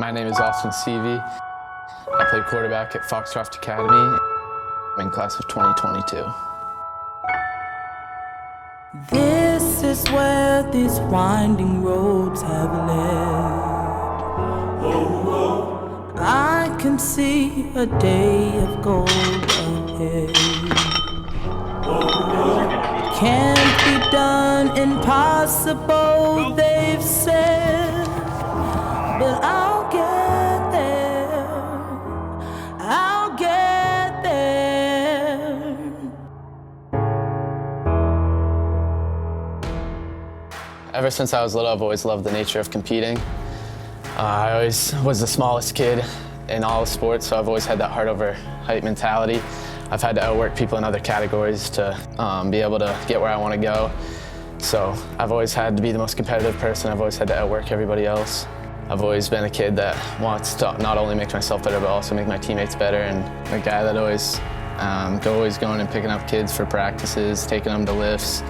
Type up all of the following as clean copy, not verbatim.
My name is Austin Seavey. I play quarterback at Foxcroft Academy. I'm in class of 2022. This is where these winding roads have led. I can see a day of gold ahead. Can't be done, impossible, they've said. But I'll get there. I'll get there. Ever since I was little, I've always loved the nature of competing. I always was the smallest kid in all sports, so I've always had that heart over height mentality. I've had to outwork people in other categories to be able to get where I want to go. So I've always had to be the most competitive person. I've always had to outwork everybody else. I've always been a kid that wants to not only make myself better, but also make my teammates better, and a guy that always going and picking up kids for practices, taking them to lifts,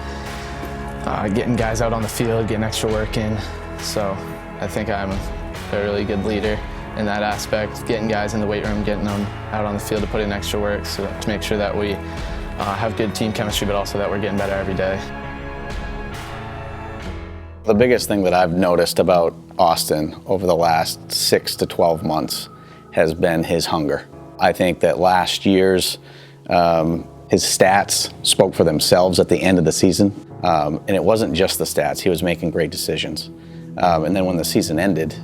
getting guys out on the field, getting extra work in. So I think I'm a really good leader in that aspect, getting guys in the weight room, getting them out on the field to put in extra work, so to make sure that we have good team chemistry, but also that we're getting better every day. The biggest thing that I've noticed about Austin over the last 6 to 12 months has been his hunger. I think that last year's his stats spoke for themselves at the end of the season, and it wasn't just the stats. He was making great decisions. And then when the season ended,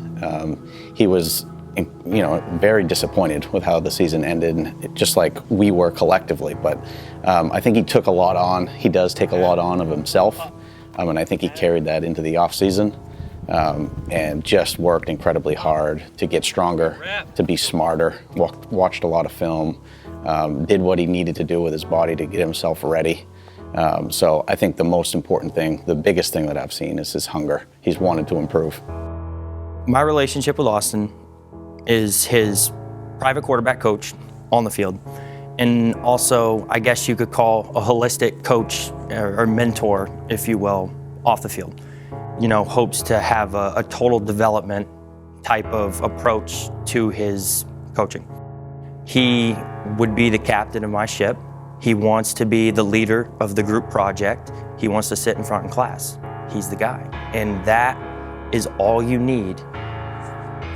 he was, very disappointed with how the season ended, and just like we were collectively. But I think he took a lot on. He does take a lot on of himself, and I think he carried that into the off season, and just worked incredibly hard to get stronger, to be smarter. Watched a lot of film, did what he needed to do with his body to get himself ready. So I think the most important thing, the biggest thing that I've seen is his hunger. He's wanted to improve. My relationship with Austin is his private quarterback coach on the field, and also, I guess you could call a holistic coach or mentor, if you will, off the field. Hopes to have a total development type of approach to his coaching. He would be the captain of my ship. He wants to be the leader of the group project. He wants to sit in front in class. He's the guy. And that is all you need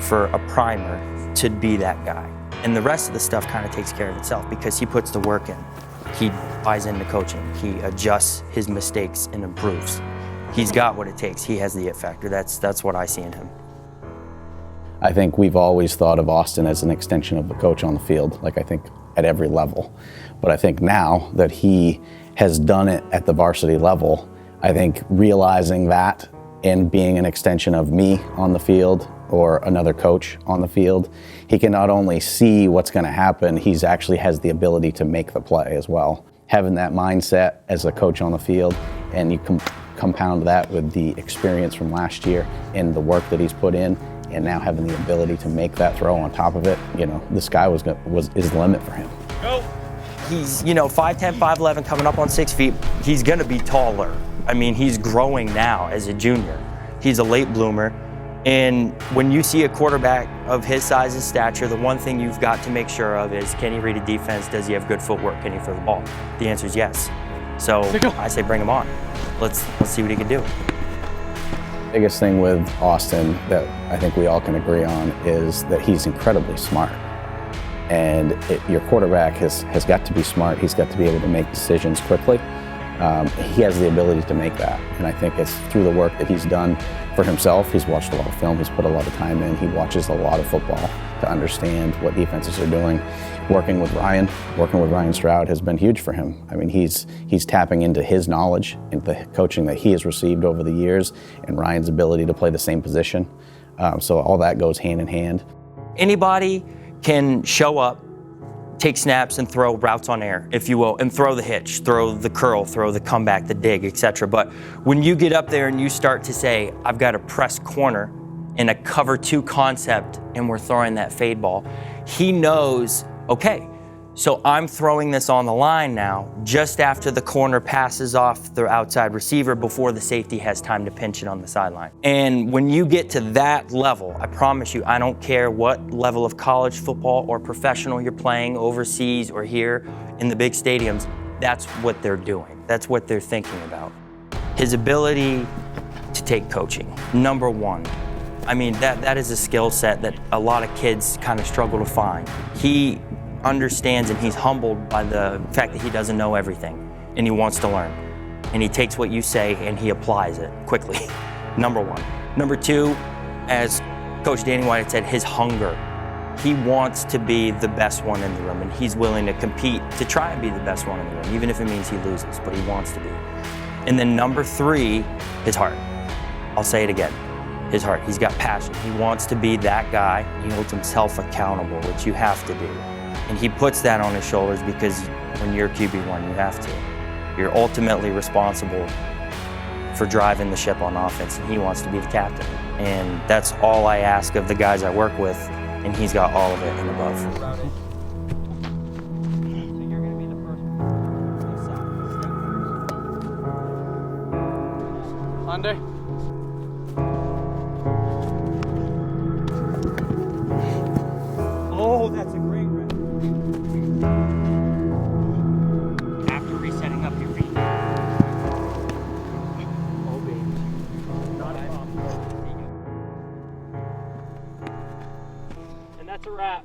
for a primer to be that guy. And the rest of the stuff kind of takes care of itself because he puts the work in. He buys into coaching. He adjusts his mistakes and improves. He's got what it takes. He has the it factor. That's what I see in him. I think we've always thought of Austin as an extension of the coach on the field, I think at every level. But I think now that he has done it at the varsity level, I think realizing that and being an extension of me on the field or another coach on the field, he can not only see what's going to happen, he actually has the ability to make the play as well. Having that mindset as a coach on the field, and you compound that with the experience from last year and the work that he's put in, and now having the ability to make that throw on top of it, the sky is the limit for him. Go. He's 5'10", 5'11", coming up on 6 feet. He's going to be taller. I mean, he's growing now as a junior. He's a late bloomer. And when you see a quarterback of his size and stature, the one thing you've got to make sure of is, can he read a defense? Does he have good footwork? Can he throw the ball? The answer is yes. So I say bring him on. Let's see what he can do. Biggest thing with Austin that I think we all can agree on is that he's incredibly smart. And your quarterback has got to be smart. He's got to be able to make decisions quickly. He has the ability to make that. And I think it's through the work that he's done for himself. He's watched a lot of film. He's put a lot of time in. He watches a lot of football to understand what defenses are doing. Working with Ryan Stroud has been huge for him. I mean, he's tapping into his knowledge and the coaching that he has received over the years, and Ryan's ability to play the same position. So all that goes hand in hand. Anybody can show up, take snaps, and throw routes on air, if you will, and throw the hitch, throw the curl, throw the comeback, the dig, etc. But when you get up there and you start to say, I've got a press corner in a cover 2 concept and we're throwing that fade ball, he knows, okay, So I'm throwing this on the line now, just after the corner passes off the outside receiver before the safety has time to pinch it on the sideline. And when you get to that level, I promise you, I don't care what level of college football or professional you're playing overseas or here in the big stadiums, that's what they're doing. That's what they're thinking about. His ability to take coaching, number one. I mean, that is a skill set that a lot of kids kind of struggle to find. He understands and he's humbled by the fact that he doesn't know everything and he wants to learn. And he takes what you say and he applies it quickly, number one. Number two, as Coach Danny White had said, his hunger. He wants to be the best one in the room and he's willing to compete to try and be the best one in the room, even if it means he loses, but he wants to be. And then number three, his heart. I'll say it again, his heart. He's got passion. He wants to be that guy. He holds himself accountable, which you have to do. And he puts that on his shoulders because when you're QB1, you have to. You're ultimately responsible for driving the ship on offense, and he wants to be the captain. And that's all I ask of the guys I work with, and he's got all of it and above. Under. Oh, that's a great rep. After resetting up your feet. Oh, baby. Not a problem. And that's a wrap.